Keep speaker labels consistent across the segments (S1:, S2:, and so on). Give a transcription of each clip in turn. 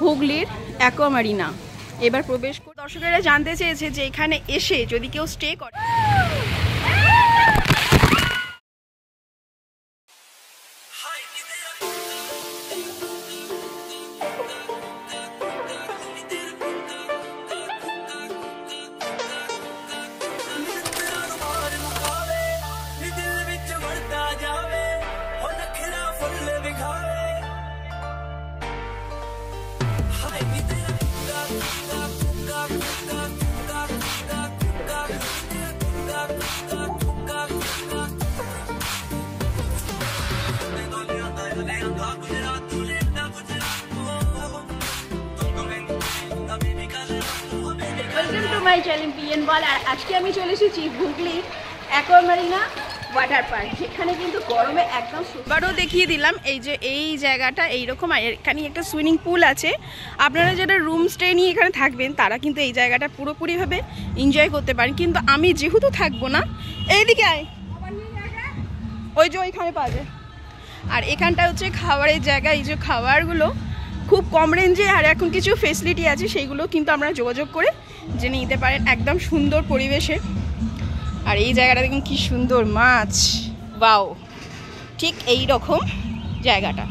S1: হুগলির অ্যাকোয়ামারিনা। এবার প্রবেশ করে দর্শকেরা জানতে চেয়েছে যে এখানে এসে যদি কেউ স্টে করে মাই চ্যানেল পিএন বল। আর আজকে আমি চলে এসেছি হুগলি অ্যাকোয়ামারিনা ওয়াটার পার্ক, যেখানে কিন্তু গরমে একদম বারও দেখিয়ে দিলাম এই যে এই জায়গাটা এইরকম। আর এখানে একটা সুইমিং পুল আছে। আপনারা যারা রুম স্টে নিয়ে এখানে থাকবেন তারা কিন্তু এই জায়গাটা পুরোপুরিভাবে এনজয় করতে পারেন, কিন্তু আমি যেহেতু থাকবো না, এইদিকে আয়, ওই যে ওইখানে পাবে। আর এখানটা হচ্ছে খাবারের জায়গা। এই যে খাবারগুলো খুব কম রেঞ্জে আর এখন কিছু ফেসিলিটি আছে, সেইগুলো কিন্তু আমরা যোগাযোগ করে জেনে নিতে পারেন একদম সুন্দর পরিবেশে। আর এই জায়গাটা দেখুন কি সুন্দর মাছ, ওয়াও, ঠিক এই রকম জায়গাটা।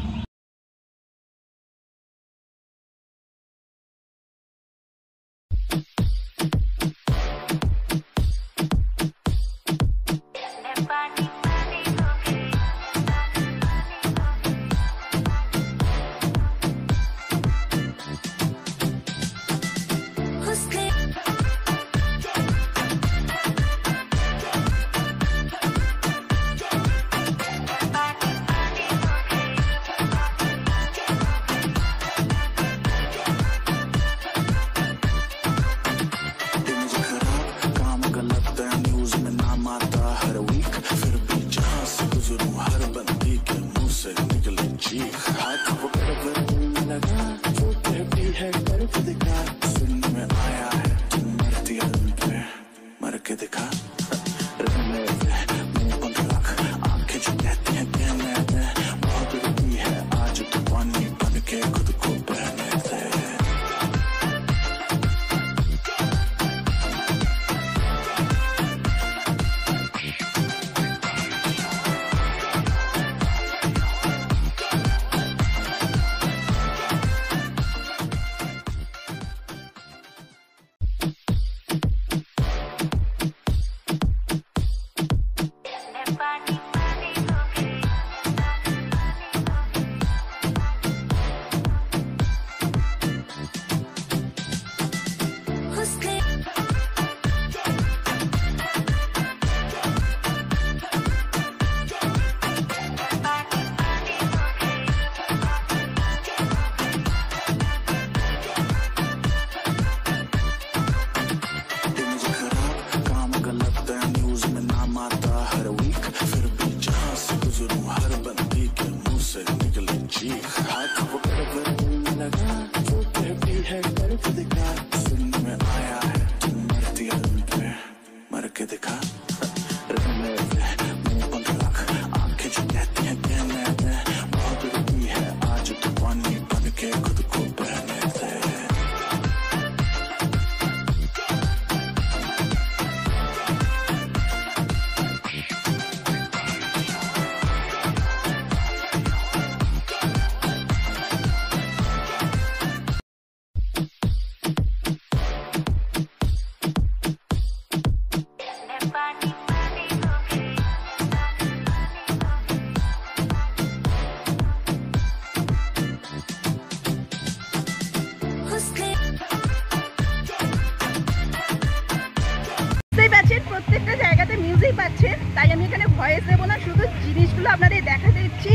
S1: প্রত্যেকটা জায়গাতে মিউজিক পাচ্ছে, তাই আমি এখানে ভয়েস দেবো না, শুধু জিনিসগুলো আপনাদের দেখা দিচ্ছি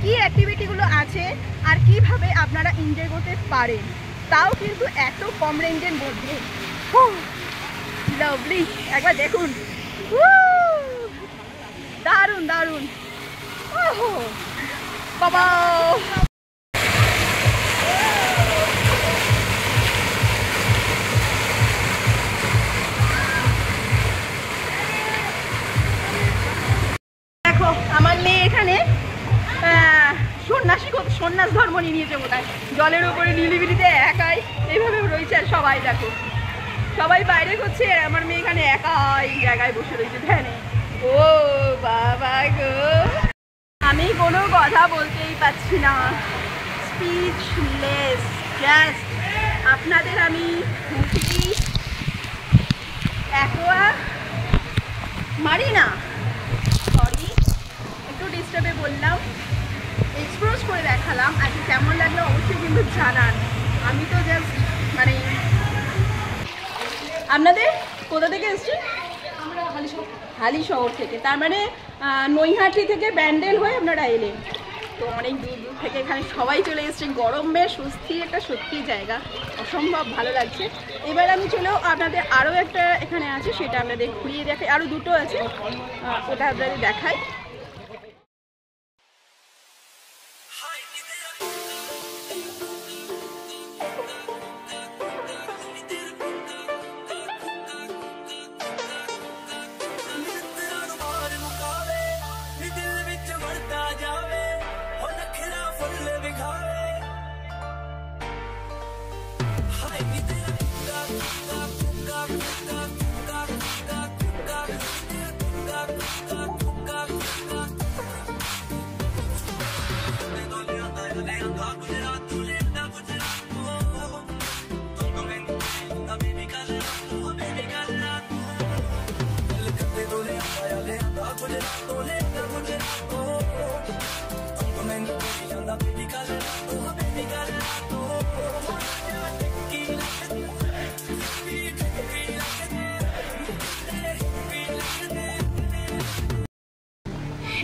S1: কি অ্যাক্টিভিটিগুলো আছে আর কিভাবে আপনারা এনজয় করতে পারেন, তাও কিন্তু এত কম রেঞ্জের মধ্যে। লাভলি, একবার দেখুন, দারুণ দারুণ। ওহো বাবা, দেখো আমার মেয়ে এখানে সন্ন্যাস ধর্ম নিয়েছে বোধহয়, জলের উপরে নিলিবিলিতে একাই এইভাবে রয়েছে। আর সবাই দেখো, সবাই বাইরে করছে, আর আমার মেয়ে এখানে একা এই জায়গায় বসে রয়েছে ধ্যানে। ও বাবা গো, আমি কোনো কথা বলতেই পারছি না, স্পিচলেস। জাস্ট আপনাদের আমি অ্যাকোয়া মারিনা, সরি একটু ডিস্টার্বে বললাম, এক্সপ্লোর করে দেখালাম। আজকে কেমন লাগলো অবশ্যই কিন্তু জানান। আমি তো জাস্ট মানে, আপনাদের কোথা থেকে এসছি? আমরা হালিশহর থেকে, তার মানে নৈহাটি থেকে ব্যান্ডেল হয়ে আপনারা এলেন, তো অনেক দূর দূর থেকে এখানে সবাই চলে এসছে। গরমের স্বস্তির একটা সত্যি জায়গা, অসম্ভব ভালো লাগছে। এবার আমি চলেও আপনাদের আরও একটা এখানে আছে, সেটা আপনাদের ঘুরিয়ে দেখাই। আরও দুটো আছে, ওটা আপনাদের দেখাই।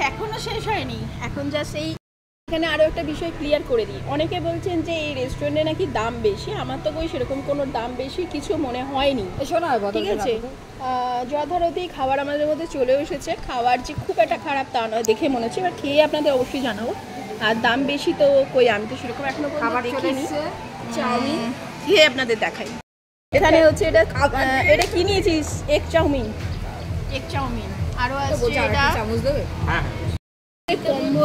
S1: এখনো শেষ হয়নি, এখন জাস্ট এই এখানে আরও একটা বিষয় ক্লিয়ার করে দিই। অনেকে বলছেন যে এই রেস্টুরেন্টে নাকি দাম বেশি, আমার তো কই সেরকম কোনো দাম বেশি কিছু মনে হয়নি। ঠিক আছে, যথারীতি খাবার আমাদের মধ্যে চলে এসেছে। খাবার যে খুব একটা খারাপ তা নয়, দেখে মনে হচ্ছে, এবার খেয়ে আপনাদের অবশ্যই জানাবো। আর দাম বেশি তো কই, আমি তো সেরকম এখনো পর্যন্ত দেখিনি। চাউমিন খেয়ে আপনাদের দেখাই। এখানে হচ্ছে এটা কি নিয়েছিস? এগ চাউমিন, আরও আছে এটা কম্বো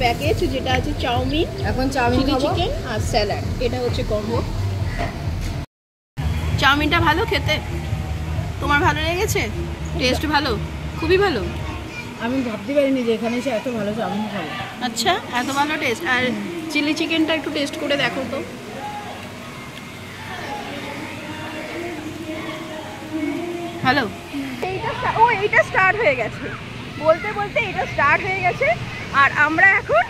S1: প্যাকেজ যেটা আছে চাউমিন, এখন চাউমিন চিকেন আর স্যালাড, এটা হচ্ছে কম্বো। চাউমিনটা ভালো খেতে, তোমার ভালো লেগেছে? টেস্ট ভালো, খুবই ভালো।
S2: আমি ভাবতে পারিনি যে এখানে এসে এত ভালো চাউমিন খাবো।
S1: আচ্ছা, এত ভালো টেস্ট। আর চিলি চিকেনটা একটু টেস্ট করে দেখো তো। হ্যালো, এইটা স্টার্ট হয়ে গেছে, বলতে বলতে এটা স্টার্ট হয়ে গেছে। আর আমরা এখন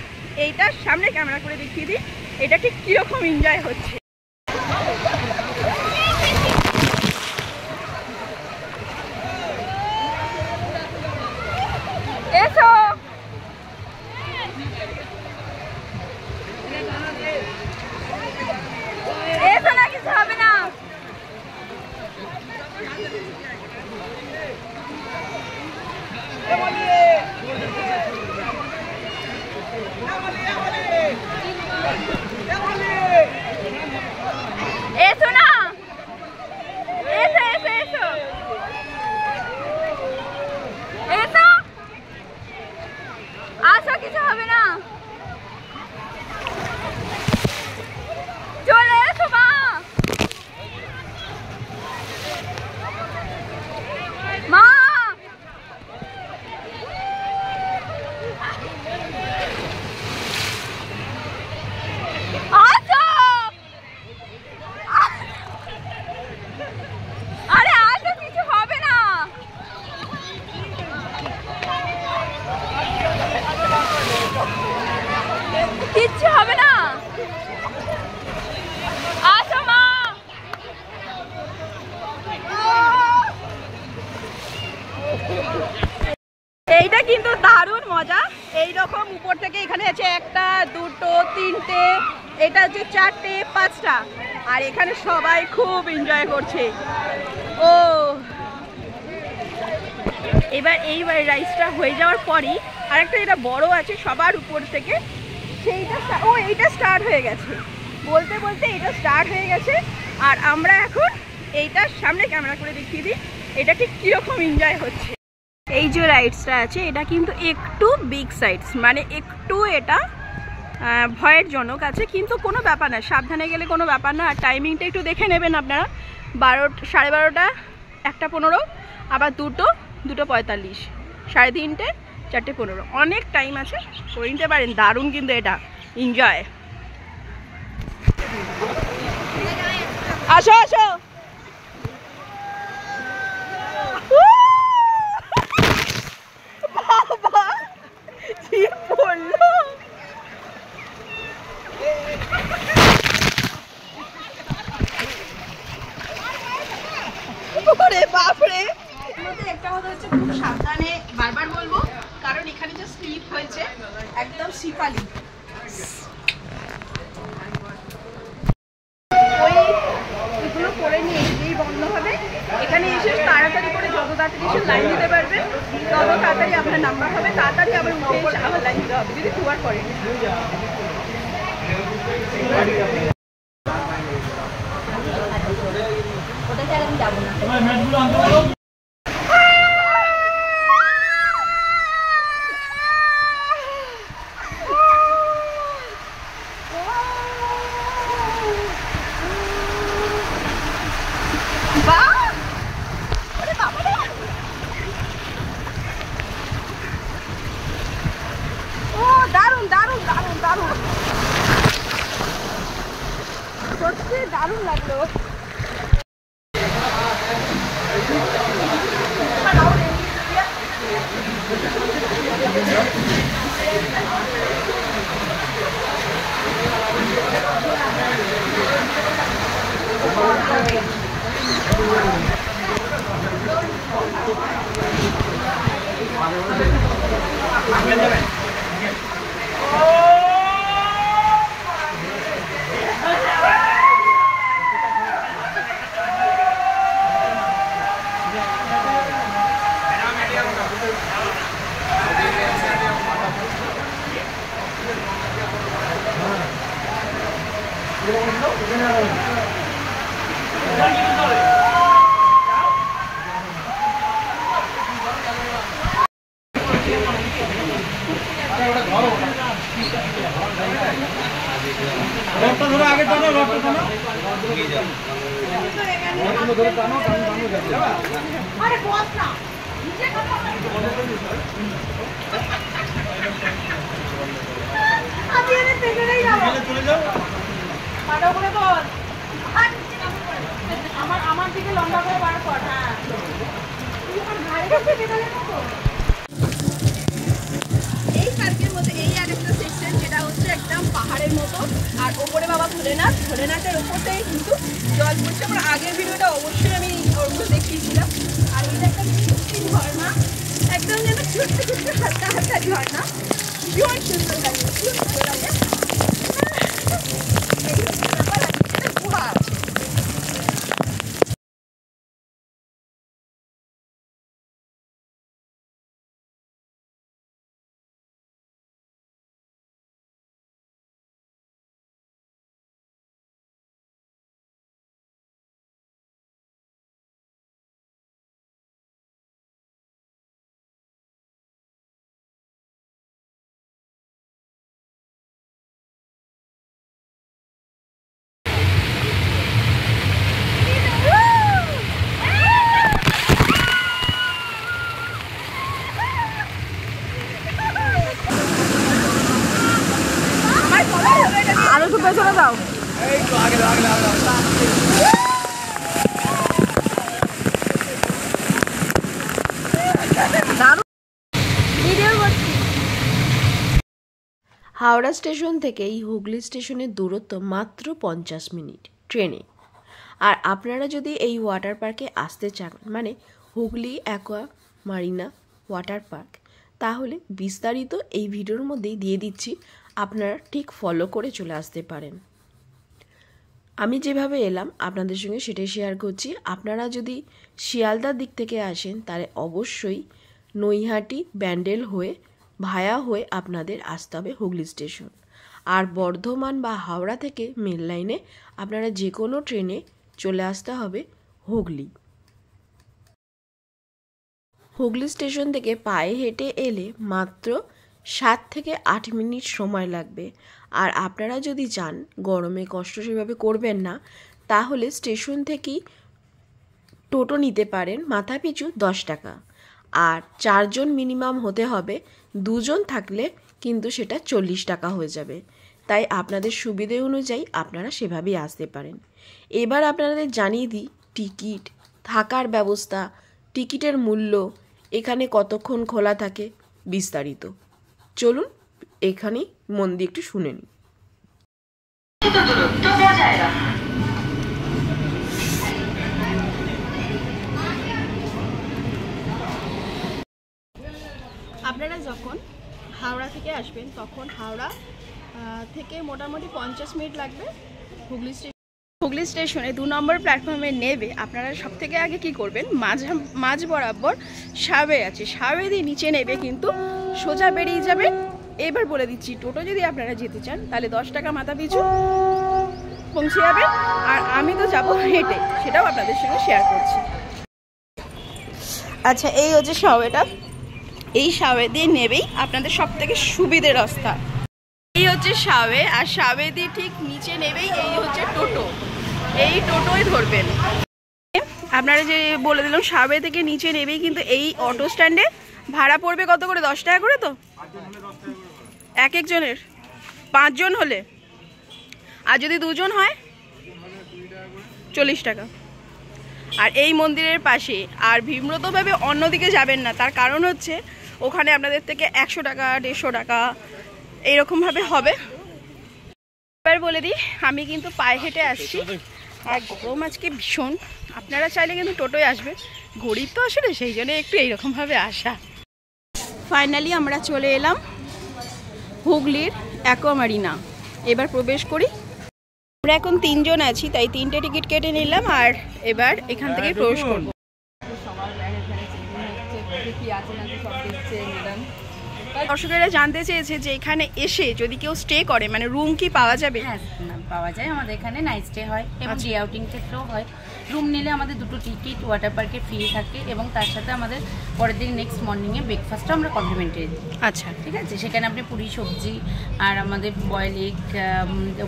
S1: এইটার সামনে ক্যামেরা করে দেখিয়ে দিই এটা ঠিক কীরকম এনজয় হচ্ছে। এসো, এসো না, কিছু হবে না। এসো না, এসো এসো এসো এসো, আসো, কিছু হবে না, চলে এসো মা। মা আরে আসো, কিছু হবে না। কিচ্ছু হবে না, আসো মা। এইটা কিন্তু দারুণ মজা। এইরকম উপর থেকে এখানে আছে 1টা 2টো 3টে, এটা হচ্ছে 4টে 5টা, আর এখানে সবাই খুব এনজয় করছে। ও এবার এই রাইসটা হয়ে যাওয়ার পরই আরেকটা যেটা বড় আছে সবার উপর থেকে, সেইটা এইটা স্টার্ট হয়ে গেছে, বলতে বলতে এটা স্টার্ট হয়ে গেছে। আর আমরা এখন এইটার সামনে ক্যামেরা করে দেখিয়ে দিই এটা ঠিক কীরকম এনজয় হচ্ছে। এই যে রাইডসটা আছে এটা কিন্তু একটু বিগ সাইজ, মানে একটু এটা ভয়েরজনক আছে, কিন্তু কোনো ব্যাপার না, সাবধানে গেলে কোনো ব্যাপার না। আর টাইমিংটা একটু দেখে নেবেন আপনারা, 12:30, 1:15, আবার 2:45, 3:30, 4:15, অনেক টাইম আছে, করে নিতে পারেন। দারুণ কিন্তু এটা, এনজয়। আসো আসো। বাবা কি বললো, বাপরে। একটা কথা হচ্ছে, খুব সাবধানে, বারবার বলবো, কারণ এখানে যে স্লিপ হয়েছে একদম শিপালি, এগুলো করে নিয়ে যেই বন্ধ হবে, এখানে এসে তাড়াতাড়ি করে, যত তাড়াতাড়ি এসে লাইন দিতে পারবেন তত তাড়াতাড়ি আপনার নাম্বার হবে, তাড়াতাড়ি আবার উঠে এসে আবার লাইন দিতে হবে, যদি দুবার করেন। ওটাতে আর আমি যাবো না। দারুণ দারুণ দারুণ দারুণ, সত্যি দারুণ লাগলো। আমার দিকে লম্বা করে বার কর। হ্যাঁ, এই পার্কের মধ্যে এই আরেকটা সেকশন, যেটা হচ্ছে একদম পাহাড়ের মতো, আর ওপরে বাবা ভোলেনাথ, ভোলেনাথের ওপরটাই কিন্তু জল পড়ছে। আমার আগের ভিডিওটা অবশ্যই আমি ওগুলো দেখিয়েছিলাম। আর এটা একটা মিষ্টি ঝর্ণা, একদম যেন ছোট্ট ছোট্ট হালকা হালকা ঝর্ণা, ভীষণ সুন্দর লাগে, ভীষণ সুন্দর লাগে। গুহা আছে।
S2: আরো একটু পেছনে দাও।
S3: হাওড়া স্টেশন থেকে এই হুগলি স্টেশনের দূরত্ব মাত্র 50 মিনিট ট্রেনে। আর আপনারা যদি এই ওয়াটার পার্কে আসতে চান, মানে Hooghly aqua Marina water park, তাহলে বিস্তারিত এই ভিডিওর মধ্যেই দিয়ে দিচ্ছি, আপনারা ঠিক ফলো করে চলে আসতে পারেন। আমি যেভাবে এলাম আপনাদের সঙ্গে সেটাই শেয়ার করছি। আপনারা যদি শিয়ালদার দিক থেকে আসেন, তাহলে অবশ্যই নৈহাটি ব্যান্ডেল হয়ে ভায়া হয়ে আপনাদের আসতে হবে হুগলি স্টেশন। আর বর্ধমান বা হাওড়া থেকে মেল লাইনে আপনারা যে কোনো ট্রেনে চলে আসতে হবে হুগলি। হুগলি স্টেশন থেকে পায়ে হেঁটে এলে মাত্র 7 থেকে 8 মিনিট সময় লাগবে। আর আপনারা যদি যান, গরমে কষ্ট সেভাবে করবেন না, তাহলে স্টেশন থেকেই টোটো নিতে পারেন মাথাপিছু 10 টাকা। আর 4 জন মিনিমাম হতে হবে, 2 জন থাকলে কিন্তু সেটা 40 টাকা হয়ে যাবে। তাই আপনাদের সুবিধে অনুযায়ী আপনারা সেভাবেই আসতে পারেন। এবার আপনাদের জানিয়ে দিই টিকিট, থাকার ব্যবস্থা, টিকিটের মূল্য, এখানে কতক্ষণ খোলা থাকে, বিস্তারিত। চলুন এখানেই মন দিয়ে একটু শুনে নিই।
S1: আপনারা যখন হাওড়া থেকে আসবেন তখন হাওড়া থেকে মোটামুটি 50 মিনিট লাগবে হুগলি স্টেশনে 2 নম্বর প্ল্যাটফর্মে নেবে। আপনারা সব থেকে আগে কি করবেন, মাঝ বরাবর সাবে আছে, সাবে দিয়ে নিচে নেবে, কিন্তু সোজা বেরিয়ে যাবেন। এবার বলে দিচ্ছি, টোটো যদি আপনারা যেতে চান তাহলে 10 টাকা মাথা পিছু পৌঁছে যাবেন। আর আমি তো যাবো হেঁটে, সেটাও আপনাদের সঙ্গে শেয়ার করছি। আচ্ছা, এই হচ্ছে সাবেটা, এই সাবে দিয়ে নেবেই আপনাদের সব থেকে সুবিধে রাস্তা। এই হচ্ছে সাবে, আর সাবে দিয়ে ঠিক নিচে নেবেই এই হচ্ছে টোটো, এই টোটোই ধরবেন। আপনারা যে বলে দিলাম সাবে থেকে নিচে নেবেই, কিন্তু এই অটো স্ট্যান্ডে ভাড়া পড়বে কত করে, 10 টাকা করে। তো এক একজনের 5 জন হলে, আর যদি 2 জন হয় 40 টাকা। আর এই মন্দিরের পাশে, আর বিব্রতভাবে অন্যদিকে যাবেন না, তার কারণ হচ্ছে ওখানে আপনাদের থেকে 100 টাকা 150 টাকা এইরকমভাবে হবে। এবার বলে দিই, আমি কিন্তু পায়ে হেঁটে আসছি, আর গরম আজকে ভীষণ। আপনারা চাইলে কিন্তু টোটোয় আসবে, গরিব তো আসলে সেই জন্য একটু এইরকমভাবে আসা। ফাইনালি আমরা চলে এলাম হুগলির অ্যাকোয়ামারিনা। এবার প্রবেশ করি। আমরা এখন 3 জন আছি, তাই 3টে টিকিট কেটে নিলাম, আর এবার এখান থেকে প্রবেশ করবো। দর্শকেরা জানতে চেয়েছে যে এখানে এসে যদি কেউ স্টে করে, মানে রুম কি পাওয়া যাবে?
S2: হ্যাঁ, পাওয়া যায়। আমাদের এখানে নাইট স্টে হয় এবং ডে আউটিং ক্ষেত্রেও হয়। রুম নিলে আমাদের 2টো টিকিট ওয়াটার পার্কে ফ্রি থাকে, এবং তার সাথে আমাদের পরের দিন নেক্সট মর্নিংয়ে ব্রেকফাস্টও আমরা কমপ্লিমেন্টারি দিই।
S1: আচ্ছা,
S2: ঠিক আছে। সেখানে আপনি পুরি সবজি আর আমাদের boil egg,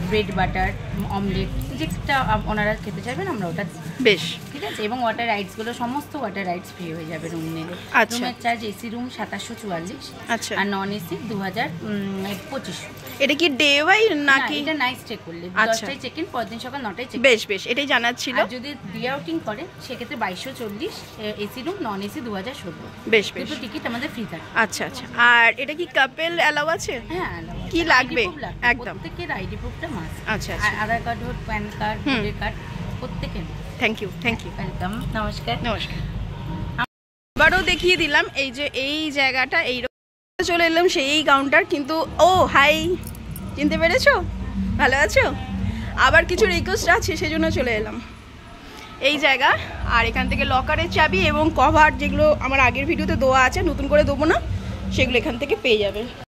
S2: bread butter, omelette, যেটা ওনারা খেতে চাইবেন আমরা ওটা
S1: বেশ,
S2: ঠিক আছে। এবং ওয়াটার রাইডসগুলো, সমস্ত ওয়াটার রাইডস ফ্রি হয়ে যাবে রুম নিলে।
S1: আচ্ছা।
S2: রুমের চার্জ এসি রুম 2744,
S1: আচ্ছা,
S2: আর নন এসি 2500।
S1: এটা কি ডে ওয়াই নাকি?
S2: এটা নাইট স্টে করলে
S1: আচ্ছা।
S2: 10টায় চেক ইন, পরের দিন সকাল 9টায় চেক ইন।
S1: বেশ বেশ, এটাই জানার ছিল।
S2: আর যদি ডে আউটিং করেন সেক্ষেত্রে 2240, এসি রুম, নন এসি 2016।
S1: বেশ বেশ,
S2: 2টো টিকিট আমাদের ফ্রি থাকে।
S1: আচ্ছা আচ্ছা। আর এটা কি কাপেল অ্যালাউ আছে?
S2: হ্যাঁ,
S1: কি লাগবে? একদম।
S2: প্রত্যেকের আইডি প্রুফটা মাস্ট।
S1: আচ্ছা
S2: আর
S1: আচ্ছা,
S2: আধার কার্ড হোক, প্যান কার্ড, ভোটার কার্ড, প্রত্যেকের।
S1: Thank you thank you.
S2: Welcome, নমস্কার।
S1: নমস্কার। আবারও দেখিয়ে দিলাম এই যে এই জায়গাটা, এই চলে এলাম সেই কাউন্টার, কিন্তু ও হাই, চিনতে পেরেছো? ভালো আছো? আবার কিছু রিকোয়েস্ট আছে, সেজন্য চলে এলাম এই জায়গা। আর এখান থেকে লকারের চাবি এবং কভার, যেগুলো আমার আগের ভিডিওতে দেওয়া আছে, নতুন করে দেবো না, সেগুলো এখান থেকে পেয়ে যাবে।